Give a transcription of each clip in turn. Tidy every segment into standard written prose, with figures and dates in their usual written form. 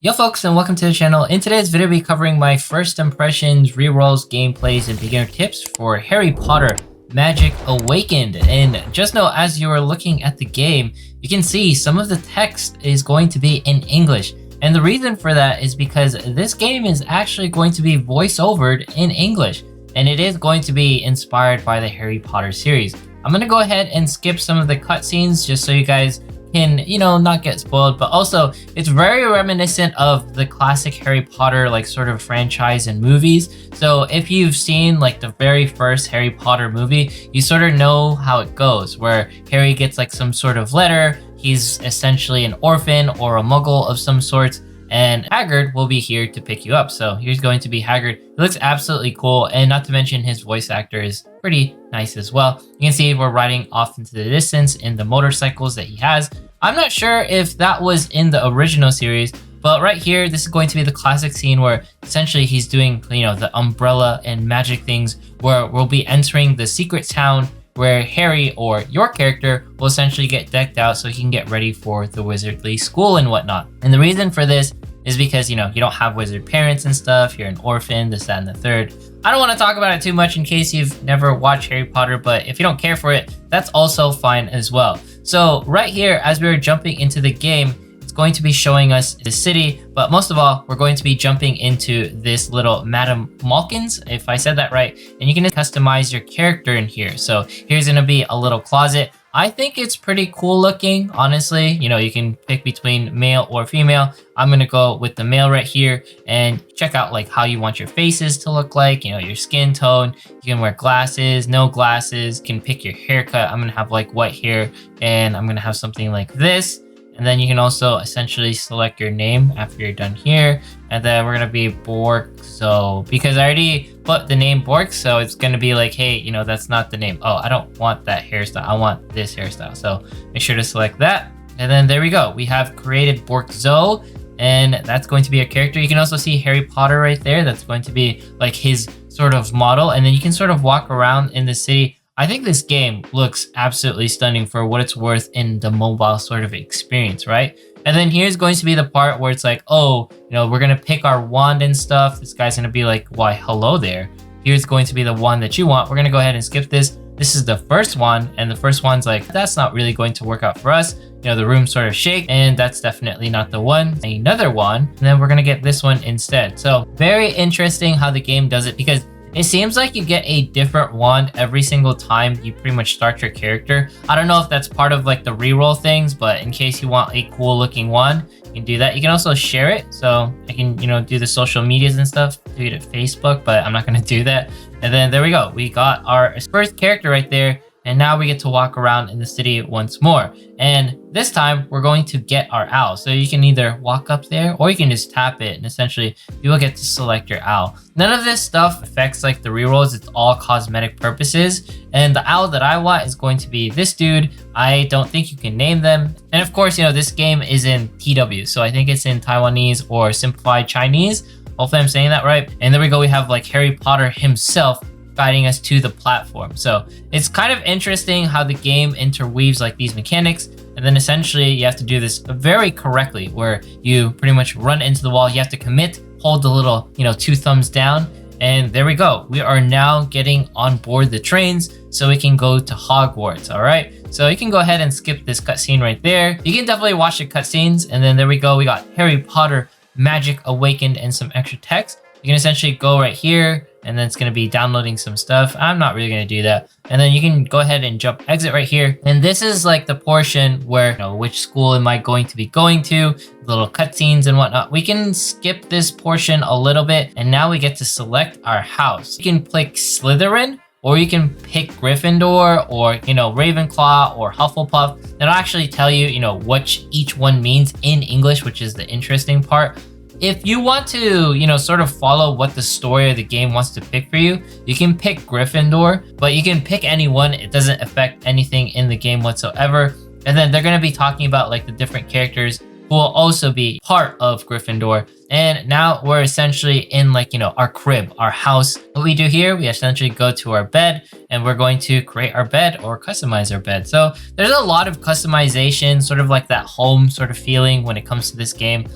Yo folks, and welcome to the channel. In today's video, we'll be covering my first impressions, rerolls, gameplays, and beginner tips for Harry Potter Magic Awakened. And just know, as you are looking at the game, you can see some of the text is going to be in English. And the reason for that is because this game is actually going to be voice-overed in English. And it is going to be inspired by the Harry Potter series. I'm going to go ahead and skip some of the cutscenes just so you guys can, not get spoiled, but also it's very reminiscent of the classic Harry Potter sort of franchise and movies. So if you've seen the very first Harry Potter movie, you sort of know how it goes, where Harry gets some sort of letter. He's essentially an orphan or a muggle of some sort, and Hagrid will be here to pick you up. So here's going to be Hagrid. He looks absolutely cool, and not to mention his voice actor is pretty nice as well. You can see we're riding off into the distance in the motorcycles that he has. I'm not sure if that was in the original series, but right here, this is going to be the classic scene where essentially he's doing, the umbrella and magic things, where we'll be entering the secret town where Harry, or your character, will essentially get decked out so he can get ready for the wizardly school and whatnot. And the reason for this is because, you don't have wizard parents and stuff, you're an orphan, this, that, and the third. I don't want to talk about it too much in case you've never watched Harry Potter, but if you don't care for it, that's also fine as well. So right here, as we're jumping into the game, it's going to be showing us the city, but most of all, we're going to be jumping into this little Madame Malkin's, if I said that right, and you can customize your character in here. So here's going to be a little closet. I think it's pretty cool looking, honestly. You can pick between male or female. I'm going to go with the male right here and check out how you want your faces to look like, your skin tone. You can wear glasses, no glasses, you can pick your haircut. I'm going to have white hair, and I'm going to have something like this. And then you can also essentially select your name after you're done here. And then we're going to be Borgzo, because I already put the name Borg, so it's going to be hey, that's not the name. Oh, I don't want that hairstyle. I want this hairstyle. So make sure to select that. And then there we go. We have created Borgzo, and that's going to be a character. You can also see Harry Potter right there. That's going to be his sort of model. And then you can sort of walk around in the city. I think this game looks absolutely stunning for what it's worth in the mobile sort of experience, right? And then here's going to be the part where it's oh, we're going to pick our wand and stuff. This guy's going to be why, hello there. Here's going to be the wand that you want. We're going to go ahead and skip this. This is the first one, and the first one's that's not really going to work out for us. The room sort of shake, and that's definitely not the one. Another one, and then we're going to get this one instead. So very interesting how the game does it, because it seems like you get a different wand every single time you pretty much start your character. I don't know if that's part of the reroll things, but in case you want a cool looking wand, you can do that. You can also share it. So I can, do the social medias and stuff, do it at Facebook, but I'm not going to do that. And then there we go. We got our first character right there. And now we get to walk around in the city once more. And this time we're going to get our owl. So you can either walk up there or you can just tap it, and essentially you will get to select your owl. None of this stuff affects the rerolls. It's all cosmetic purposes. And the owl that I want is going to be this dude. I don't think you can name them. And of course, this game is in TW. So I think it's in Taiwanese or simplified Chinese. Hopefully I'm saying that right. And there we go. We have Harry Potter himself guiding us to the platform. So it's kind of interesting how the game interweaves these mechanics, and then essentially you have to do this very correctly, where you pretty much run into the wall. You have to commit, hold the little, 2 thumbs down, and there we go. We are now getting on board the trains so we can go to Hogwarts. All right. So you can go ahead and skip this cutscene right there. You can definitely watch the cutscenes, and then there we go. We got Harry Potter Magic Awakened and some extra text. You can essentially go right here, and then it's going to be downloading some stuff. I'm not really going to do that. And then you can go ahead and jump exit right here. And this is the portion where, which school am I going to be going to, little cutscenes and whatnot. We can skip this portion a little bit, and now we get to select our house. You can pick Slytherin, or you can pick Gryffindor, or, Ravenclaw, or Hufflepuff. It'll actually tell you, what each one means in English, which is the interesting part. If you want to, sort of follow what the story of the game wants to pick for you, you can pick Gryffindor, but you can pick anyone. It doesn't affect anything in the game whatsoever. And then they're going to be talking about the different characters who will also be part of Gryffindor. And now we're essentially in our crib, our house. What we do here, we essentially go to our bed, and we're going to create our bed or customize our bed. So there's a lot of customization, sort of that home sort of feeling when it comes to this game.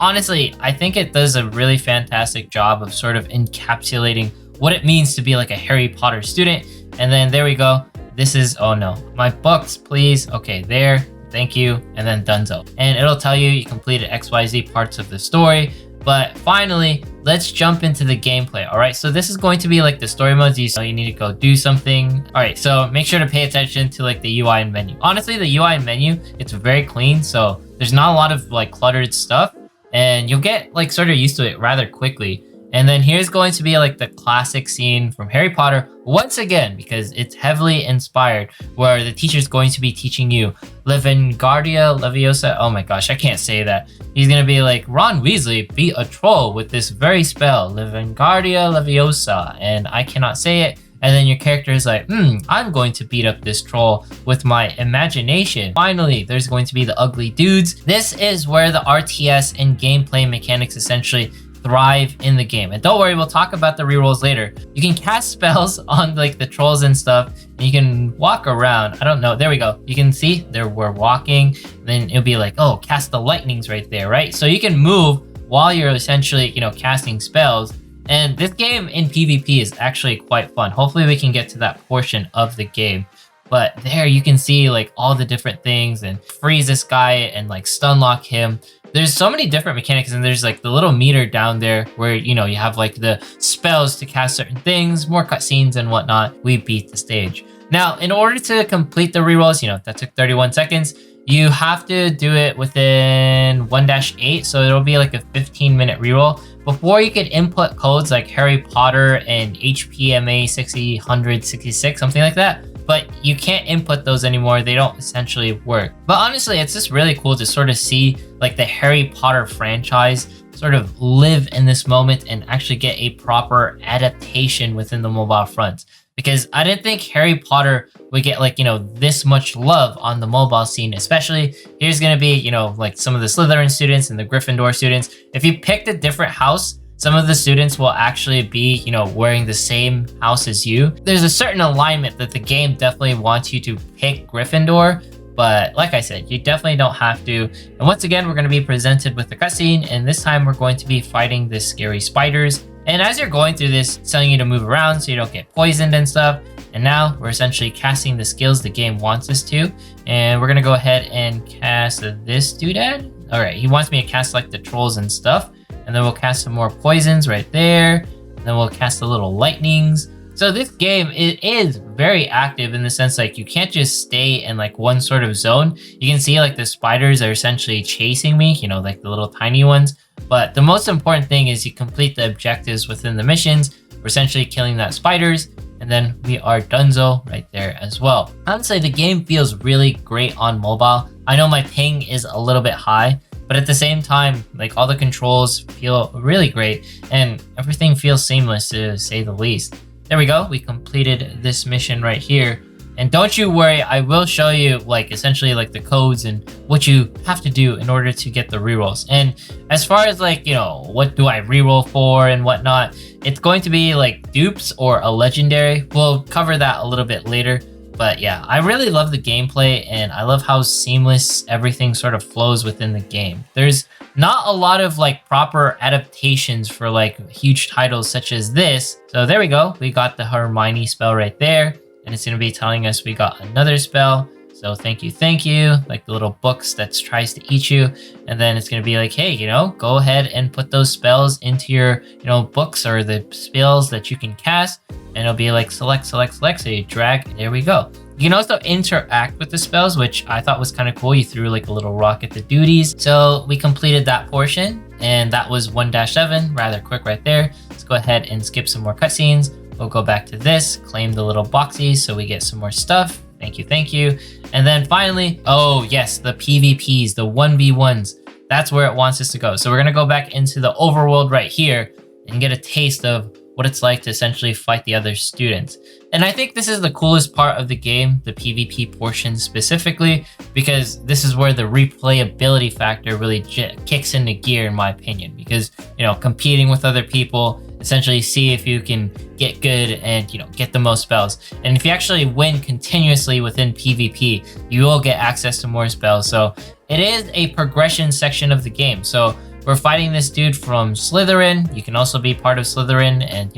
honestly, I think it does a really fantastic job of sort of encapsulating what it means to be like a Harry Potter student. And then there we go. This is, oh no, my books, please. Okay, there, thank you, and then donezo. And it'll tell you you completed XYZ parts of the story. But finally, let's jump into the gameplay. All right, so this is going to be like the story modes. You need to go do something. All right, so make sure to pay attention to like the UI and menu. Honestly, the UI and menu, it's very clean. So there's not a lot of like cluttered stuff, and you'll get like sort of used to it rather quickly. And then here's going to be like the classic scene from Harry Potter once again, because it's heavily inspired, where the teacher's going to be teaching you Levengardia Leviosa. Oh my gosh, I can't say that. He's gonna be like, Ron Weasley beat a troll with this very spell, Levengardia Leviosa, and I cannot say it. And then your character is like, I'm going to beat up this troll with my imagination. Finally, there's going to be the ugly dudes. This is where the RTS and gameplay mechanics essentially thrive in the game. And don't worry, we'll talk about the rerolls later. You can cast spells on like the trolls and stuff, and you can walk around. I don't know, there we go. You can see there we're walking, then it'll be like, oh, cast the lightnings right there, right? So you can move while you're essentially, casting spells. And this game in PvP is actually quite fun. Hopefully we can get to that portion of the game. But there you can see like all the different things and freeze this guy and like stun lock him. There's so many different mechanics, and there's like the little meter down there where, you have like the spells to cast certain things, more cutscenes and whatnot. We beat the stage. Now, in order to complete the rerolls, that took 31 seconds. You have to do it within 1-8, so it'll be like a 15-minute reroll. Before you could input codes like Harry Potter and HPMA 6066, something like that. But you can't input those anymore. They don't essentially work. But honestly, it's just really cool to sort of see like the Harry Potter franchise sort of live in this moment and actually get a proper adaptation within the mobile front. Because I didn't think Harry Potter would get like, this much love on the mobile scene, especially here's going to be, like some of the Slytherin students and the Gryffindor students. If you picked a different house, some of the students will actually be, wearing the same house as you. There's a certain alignment that the game definitely wants you to pick Gryffindor, but like I said, you definitely don't have to. And once again, we're going to be presented with the cutscene, and this time we're going to be fighting the scary spiders. And as you're going through this, it's telling you to move around so you don't get poisoned and stuff. And now we're essentially casting the skills the game wants us to. And we're going to go ahead and cast this doodad. All right, he wants me to cast like the trolls and stuff. And then we'll cast some more poisons right there. And then we'll cast the little lightnings. So this game, it is very active in the sense like you can't just stay in like one sort of zone. You can see like the spiders are essentially chasing me, like the little tiny ones. But the most important thing is you complete the objectives within the missions. We're essentially killing that spiders. And then we are donezo right there as well. Honestly, the game feels really great on mobile. I know my ping is a little bit high, but at the same time, like all the controls feel really great and everything feels seamless to say the least. There we go. We completed this mission right here. And don't you worry, I will show you like essentially like the codes and what you have to do in order to get the rerolls. And as far as like, what do I reroll for and whatnot, it's going to be like dupes or a legendary. We'll cover that a little bit later. But yeah, I really love the gameplay and I love how seamless everything sort of flows within the game. There's not a lot of like proper adaptations for like huge titles such as this. So there we go. We got the Hermione spell right there. And it's going to be telling us we got another spell. So thank you, like the little books that tries to eat you. And then it's going to be like, hey, go ahead and put those spells into your, books or the spells that you can cast. And it'll be like select. So you drag, there we go. You can also interact with the spells, which I thought was kind of cool. You threw like a little rock at the duties. So we completed that portion and that was 1-7, rather quick right there. Let's go ahead and skip some more cutscenes. We'll go back to this, claim the little boxies so we get some more stuff. Thank you. And then finally, oh yes, the PvPs, the 1v1s. That's where it wants us to go. So we're gonna go back into the overworld right here and get a taste of what it's like to essentially fight the other students. And I think this is the coolest part of the game, the PvP portion specifically, because this is where the replayability factor really kicks into gear in my opinion. Because, competing with other people, essentially see if you can get good and, get the most spells. And if you actually win continuously within PvP, you will get access to more spells. So it is a progression section of the game. So we're fighting this dude from Slytherin. You can also be part of Slytherin and,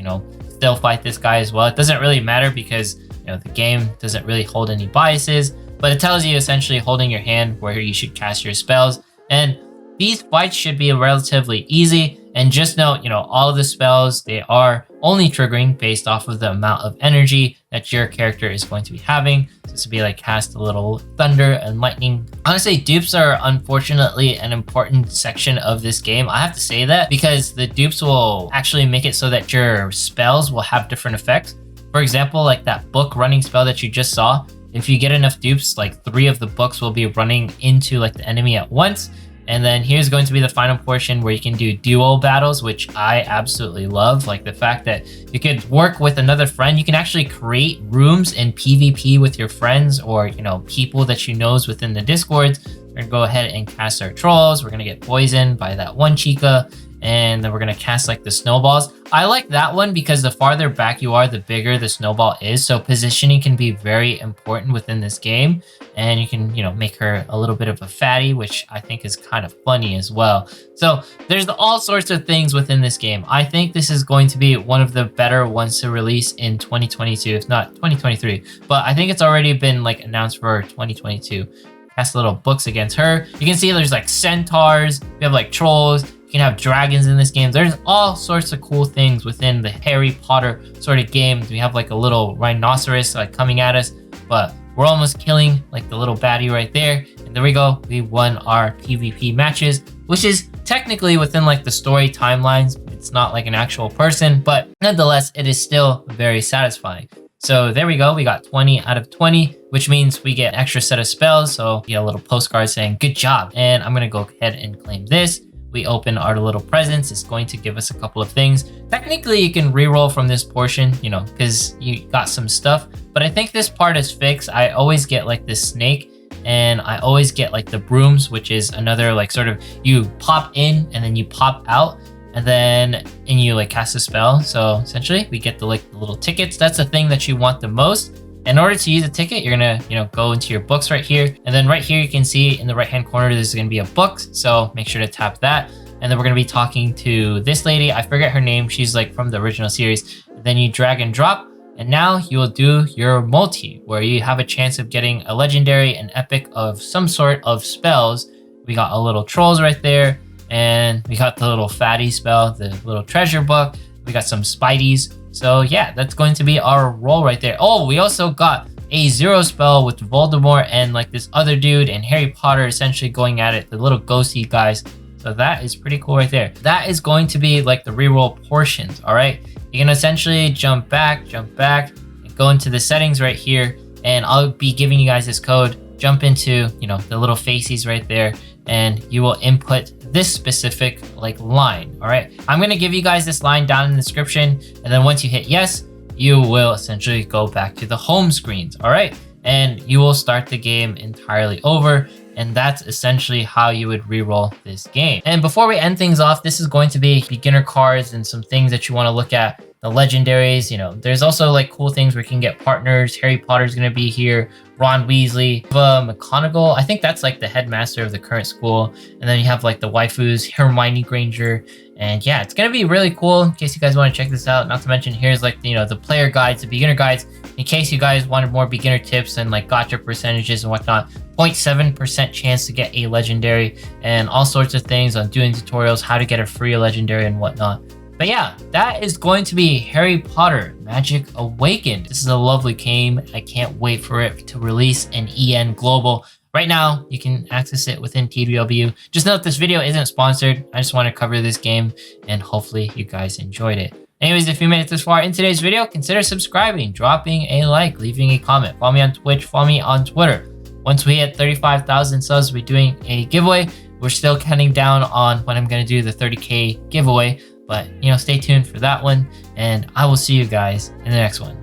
still fight this guy as well. It doesn't really matter because, the game doesn't really hold any biases, but it tells you essentially holding your hand where you should cast your spells. And these fights should be relatively easy. And just note, all of the spells, they are only triggering based off of the amount of energy that your character is going to be having. So this would be like cast a little thunder and lightning. Honestly, dupes are unfortunately an important section of this game. I have to say that because the dupes will actually make it so that your spells will have different effects. For example, like that book running spell that you just saw, if you get enough dupes, like 3 of the books will be running into like the enemy at once. And then here's going to be the final portion where you can do duo battles, which I absolutely love. Like the fact that you could work with another friend. You can actually create rooms in PvP with your friends or, people that you know within the Discords. We're gonna go ahead and cast our trolls. We're gonna get poisoned by that one chica. And then we're gonna cast like the snowballs. I like that one because the farther back you are, the bigger the snowball is. So positioning can be very important within this game. And you can, make her a little bit of a fatty, which I think is kind of funny as well. So there's all sorts of things within this game. I think this is going to be one of the better ones to release in 2022, if not 2023. But I think it's already been like announced for 2022. Cast little books against her. You can see there's like centaurs. We have like trolls. You can have dragons in this game. There's all sorts of cool things within the Harry Potter sort of game. We have like a little rhinoceros like coming at us, but we're almost killing like the little baddie right there. And there we go. We won our PvP matches, which is technically within like the story timelines. It's not like an actual person, but nonetheless, it is still very satisfying. So there we go. We got 20 out of 20, which means we get an extra set of spells. So you get a little postcard saying good job. And I'm going to go ahead and claim this. We open our little presents. It's going to give us a couple of things. Technically, you can reroll from this portion, because you got some stuff. But I think this part is fixed. I always get like this snake and I always get like the brooms, which is another like sort of you pop in and then you pop out and you like cast a spell. So essentially we get the little tickets. That's the thing that you want the most. In order to use a ticket, you're gonna, go into your books right here. And then right here, you can see in the right-hand corner, there's gonna be a book. So make sure to tap that. And then we're gonna be talking to this lady. I forget her name. She's like from the original series. Then you drag and drop. And now you will do your multi, where you have a chance of getting a legendary, an epic of some sort of spells. We got a little trolls right there. And we got the little fatty spell, the little treasure book. We got some spideys. So yeah, that's going to be our roll right there. Oh, we also got a 0 spell with Voldemort and like this other dude and Harry Potter essentially going at it, the little ghosty guys. So that is pretty cool right there. That is going to be like the reroll portions, all right? You can essentially jump back, and go into the settings right here. And I'll be giving you guys this code. Jump into, the little faces right there. And you will input this specific like line, all right? I'm gonna give you guys this line down in the description, and then once you hit yes, you will essentially go back to the home screens, all right? And you will start the game entirely over, and that's essentially how you would reroll this game. And before we end things off, this is going to be beginner cards and some things that you wanna look at. The legendaries, there's also like cool things where you can get partners. Harry Potter's gonna be here, Ron Weasley, McGonagall. I think that's like the headmaster of the current school. And then you have like the waifus, Hermione Granger. And yeah, it's gonna be really cool in case you guys want to check this out. Not to mention here's like, the player guides, the beginner guides, in case you guys wanted more beginner tips and like gacha percentages and whatnot. 0.7% chance to get a legendary and all sorts of things on doing tutorials, how to get a free legendary and whatnot. But yeah, that is going to be Harry Potter Magic Awakened. This is a lovely game. I can't wait for it to release in EN Global. Right now, you can access it within TWW. Just note this video isn't sponsored. I just want to cover this game and hopefully you guys enjoyed it. Anyways, if you made it this far in today's video, consider subscribing, dropping a like, leaving a comment. Follow me on Twitch, follow me on Twitter. Once we hit 35,000 subs, we're doing a giveaway. We're still counting down on when I'm going to do the 30K giveaway. But, stay tuned for that one, and I will see you guys in the next one.